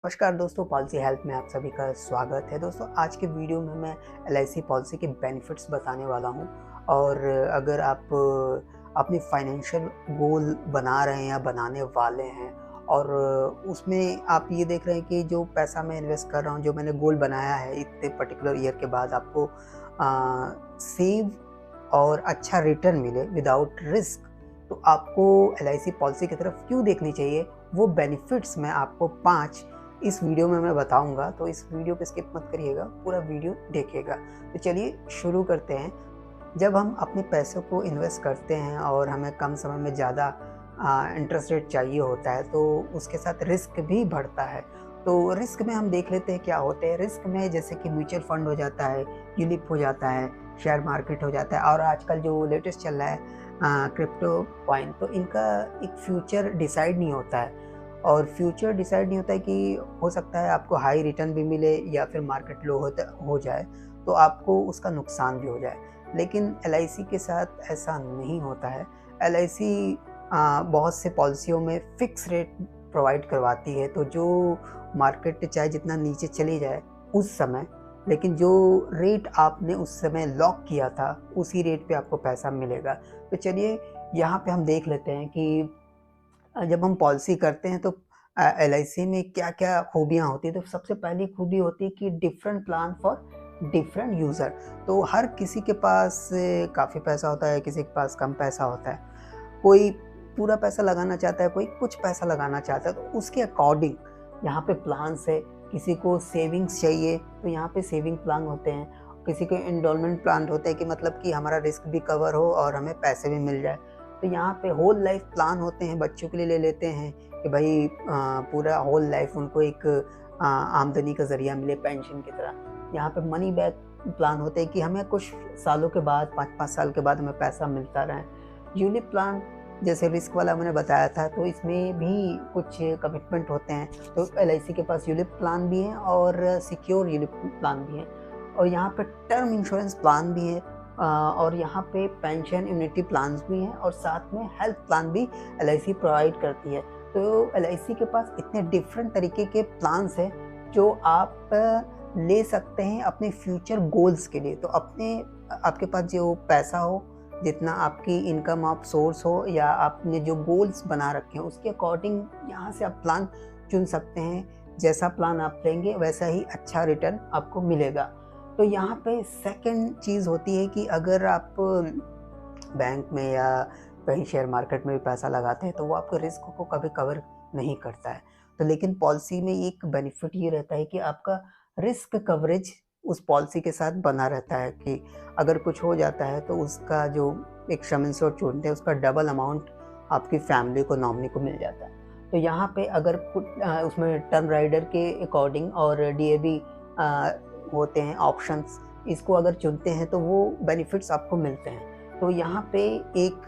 नमस्कार दोस्तों, policy help में आप सभी का स्वागत है। दोस्तों, आज के वीडियो में मैं एलआईसी पॉलिसी के बेनिफिट्स बताने वाला हूं। और अगर आप अपनी फाइनेंशियल गोल बना रहे हैं या बनाने वाले हैं और उसमें आप ये देख रहे हैं कि जो पैसा मैं इन्वेस्ट कर रहा हूं, जो मैंने गोल बनाया है इतने पर्टिकुलर ईयर के बाद आपको सेव और अच्छा रिटर्न मिले विदाउट रिस्क, तो आपको एलआईसी पॉलिसी की तरफ क्यों देखनी चाहिए, वो बेनिफिट्स मैं आपको 5 इस वीडियो में मैं बताऊंगा। तो इस वीडियो को स्किप मत करिएगा, पूरा वीडियो देखिएगा। तो चलिए शुरू करते हैं। जब हम अपने पैसों को इन्वेस्ट करते हैं और हमें कम समय में ज़्यादा इंटरेस्ट रेट चाहिए होता है, तो उसके साथ रिस्क भी बढ़ता है। तो रिस्क में हम देख लेते हैं क्या होते हैं। रिस्क में जैसे कि म्यूचुअल फंड हो जाता है, यूलिप हो जाता है, शेयर मार्केट हो जाता है, और आजकल जो लेटेस्ट चल रहा है क्रिप्टो कॉइन, तो इनका एक फ्यूचर डिसाइड नहीं होता है। और फ्यूचर डिसाइड नहीं होता है कि हो सकता है आपको हाई रिटर्न भी मिले या फिर मार्केट लो हो जाए, तो आपको उसका नुकसान भी हो जाए। लेकिन एलआईसी के साथ ऐसा नहीं होता है। एलआईसी बहुत से पॉलिसियों में फिक्स रेट प्रोवाइड करवाती है, तो जो मार्केट चाहे जितना नीचे चली जाए उस समय, लेकिन जो रेट आपने उस समय लॉक किया था उसी रेट पे आपको पैसा मिलेगा। तो चलिए यहाँ पे हम देख लेते हैं कि जब हम पॉलिसी करते हैं तो एलआईसी में क्या-क्या खूबियाँ होती हैं। तो सबसे पहली खूबी होती है कि different plan for different user. तो हर किसी के पास काफ़ी पैसा होता है, किसी के पास कम पैसा होता है। कोई पूरा पैसा लगाना चाहता है, कोई कुछ पैसा लगाना चाहता है, तो उसके अकॉर्डिंग यहाँ पे प्लान्स है। किसी को सेविंग्स चाहिए तो यहाँ पे सेविंग प्लान होते हैं। किसी को इंस्टॉलमेंट प्लान होते हैं कि मतलब कि हमारा रिस्क भी कवर हो और हमें पैसे भी मिल जाए। तो यहाँ पे होल लाइफ प्लान होते हैं, बच्चों के लिए ले लेते हैं कि भाई पूरा होल लाइफ उनको एक आमदनी का ज़रिया मिले पेंशन की तरह। यहाँ पे मनी बैक प्लान होते हैं कि हमें कुछ सालों के बाद 5-5 साल के बाद हमें पैसा मिलता रहे। यूलिप प्लान जैसे रिस्क वाला मैंने बताया था, तो इसमें भी कुछ कमिटमेंट होते हैं। तो एलआईसी के पास यूलिप प्लान भी है और सिक्योर यूलिप प्लान भी है। और यहाँ पे टर्म इंश्योरेंस प्लान भी है, और यहाँ पे पेंशन इम्यूनिटी प्लान्स भी हैं, और साथ में हेल्थ प्लान भी एलआईसी प्रोवाइड करती है। तो एलआईसी के पास इतने डिफरेंट तरीके के प्लान्स हैं जो आप ले सकते हैं अपने फ्यूचर गोल्स के लिए। तो आपके पास जो पैसा हो, जितना आपकी इनकम आप सोर्स हो, या आपने जो गोल्स बना रखे हैं उसके अकॉर्डिंग यहाँ से आप प्लान चुन सकते हैं। जैसा प्लान आप लेंगे वैसा ही अच्छा रिटर्न आपको मिलेगा। तो यहाँ पे सेकंड चीज़ होती है कि अगर आप बैंक में या कहीं शेयर मार्केट में भी पैसा लगाते हैं तो वो आपके रिस्क को कभी कवर नहीं करता है। तो लेकिन पॉलिसी में एक बेनिफिट ये रहता है कि आपका रिस्क कवरेज उस पॉलिसी के साथ बना रहता है कि अगर कुछ हो जाता है तो उसका जो एक सम इंश्योर्ड चुनते हैं उसका डबल अमाउंट आपकी फैमिली को, नॉमिनी को मिल जाता है। तो यहाँ पे अगर उसमें टर्म राइडर के अकॉर्डिंग और डीएबी होते हैं ऑप्शंस, इसको अगर चुनते हैं तो वो बेनिफिट्स आपको मिलते हैं। तो यहाँ पे एक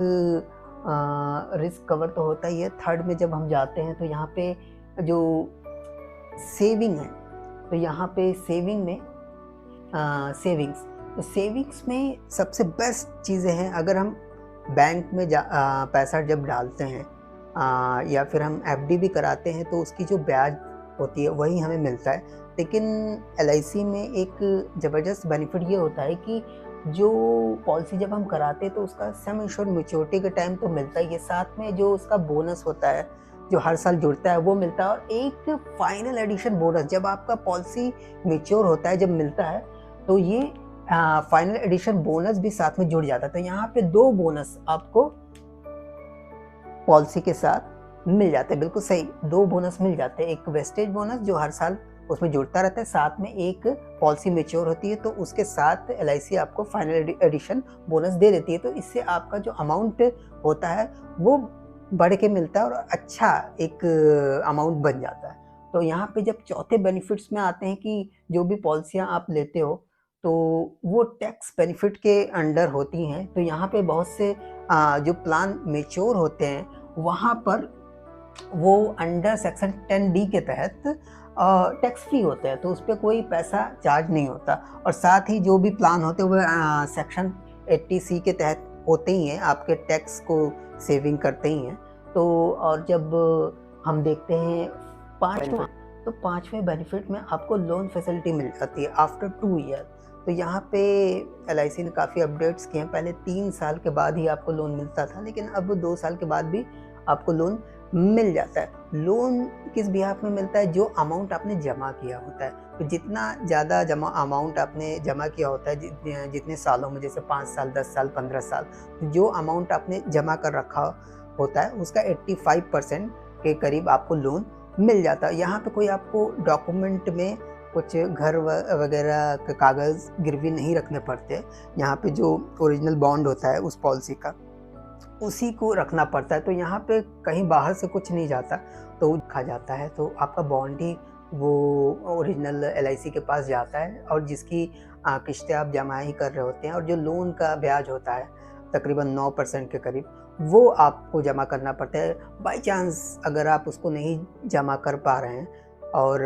रिस्क कवर तो होता ही है। थर्ड में जब हम जाते हैं तो यहाँ पे जो सेविंग है, तो यहाँ पे सेविंग में सेविंग्स, तो सेविंग्स में सबसे बेस्ट चीज़ें हैं। अगर हम बैंक में पैसा जब डालते हैं या फिर हम एफडी भी कराते हैं तो उसकी जो ब्याज होती है वही हमें मिलता है। लेकिन एलआईसी में एक ज़बरदस्त बेनिफिट ये होता है कि जो पॉलिसी जब हम कराते हैं तो उसका सम इंश्योर्ड मैच्योरिटी के टाइम तो मिलता ही है, साथ में जो उसका बोनस होता है जो हर साल जुड़ता है वो मिलता है, और एक फाइनल एडिशन बोनस जब आपका पॉलिसी मैच्योर होता है, जब मिलता है तो ये फाइनल एडिशन बोनस भी साथ में जुड़ जाता है। तो यहाँ पे 2 बोनस आपको पॉलिसी के साथ मिल जाते हैं। बिल्कुल सही, 2 बोनस मिल जाते हैं। एक वेस्टेज बोनस जो हर साल उसमें जुड़ता रहता है, साथ में एक पॉलिसी मैच्योर होती है तो उसके साथ एलआईसी आपको फाइनल एडिशन बोनस दे देती है। तो इससे आपका जो अमाउंट होता है वो बढ़ के मिलता है और अच्छा एक अमाउंट बन जाता है। तो यहाँ पे जब चौथे बेनिफिट्स में आते हैं कि जो भी पॉलिसियाँ आप लेते हो तो वो टैक्स बेनिफिट के अंडर होती हैं। तो यहाँ पे बहुत से जो प्लान मैच्योर होते हैं वहाँ पर वो अंडर सेक्शन 10D के तहत टैक्स फ्री होते हैं, तो उस पर कोई पैसा चार्ज नहीं होता। और साथ ही जो भी प्लान होते हैं वो सेक्शन 80C के तहत होते ही हैं, आपके टैक्स को सेविंग करते ही हैं। तो और जब हम देखते हैं पाँचवा, तो 5वें बेनिफिट में आपको लोन फैसिलिटी मिल जाती है आफ्टर 2 ईयर। तो यहाँ पे एलआईसी ने काफ़ी अपडेट्स किए हैं। पहले 3 साल के बाद ही आपको लोन मिलता था, लेकिन अब 2 साल के बाद भी आपको लोन मिल जाता है। लोन किस बिहाफ में मिलता है? जो अमाउंट आपने जमा किया होता है। तो जितना ज़्यादा अमाउंट आपने जमा किया होता है, जितने सालों में, जैसे 5 साल, 10 साल, 15 साल, जो अमाउंट आपने जमा कर रखा होता है उसका 85% के करीब आपको लोन मिल जाता है। यहाँ पे कोई आपको डॉक्यूमेंट में कुछ घर वगैरह के कागज़ गिरवी नहीं रखने पड़ते। यहाँ पे जो ओरिजिनल बॉन्ड होता है उस पॉलिसी का, उसी को रखना पड़ता है। तो यहाँ पे कहीं बाहर से कुछ नहीं जाता, तो रखा जाता है। तो आपका बॉन्ड ही वो ओरिजिनल एलआईसी के पास जाता है, और जिसकी किस्तें आप जमा ही कर रहे होते हैं, और जो लोन का ब्याज होता है तकरीबन 9% के करीब, वो आपको जमा करना पड़ता है। बाय चांस अगर आप उसको नहीं जमा कर पा रहे हैं और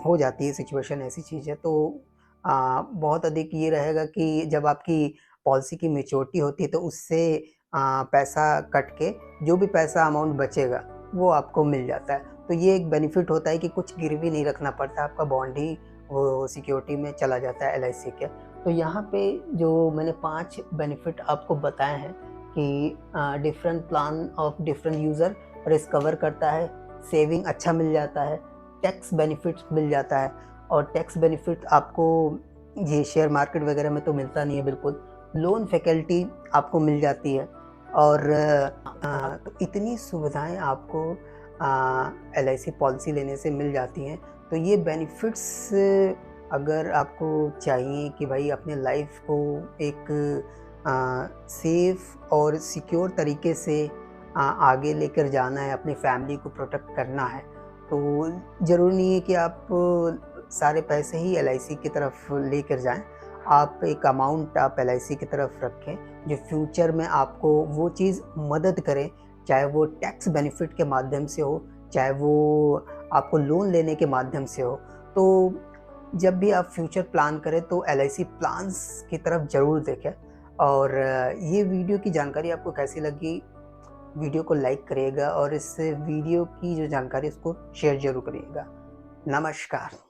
हो जाती है सिचुएशन, ऐसी चीज़ है, तो बहुत अधिक ये रहेगा कि जब आपकी पॉलिसी की मैच्योरिटी होती है तो उससे पैसा कट के जो भी पैसा अमाउंट बचेगा वो आपको मिल जाता है। तो ये एक बेनिफिट होता है कि कुछ गिरवी नहीं रखना पड़ता, आपका बॉन्ड ही वो सिक्योरिटी में चला जाता है एलआईसी के। तो यहाँ पे जो मैंने 5 बेनिफिट आपको बताए हैं कि different plan of different user risk cover करता है, सेविंग अच्छा मिल जाता है, टैक्स बेनिफिट्स मिल जाता है। और टैक्स बेनिफिट आपको ये शेयर मार्केट वगैरह में तो मिलता नहीं है बिल्कुल। लोन फैकल्टी आपको मिल जाती है, और तो इतनी सुविधाएं आपको एलआईसी पॉलिसी लेने से मिल जाती हैं। तो ये बेनिफिट्स अगर आपको चाहिए कि भाई अपने लाइफ को एक सेफ और सिक्योर तरीके से आगे लेकर जाना है, अपनी फैमिली को प्रोटेक्ट करना है, तो ज़रूरी नहीं है कि आप सारे पैसे ही एलआईसी की तरफ लेकर जाएं। आप एक अमाउंट आप एलआईसी की तरफ रखें जो फ्यूचर में आपको वो चीज़ मदद करे, चाहे वो टैक्स बेनिफिट के माध्यम से हो, चाहे वो आपको लोन लेने के माध्यम से हो। तो जब भी आप फ्यूचर प्लान करें तो एलआईसी प्लान्स की तरफ ज़रूर देखें। और ये वीडियो की जानकारी आपको कैसी लगी? वीडियो को लाइक करिएगा, और इस वीडियो की जो जानकारी है उसको शेयर ज़रूर करिएगा। नमस्कार।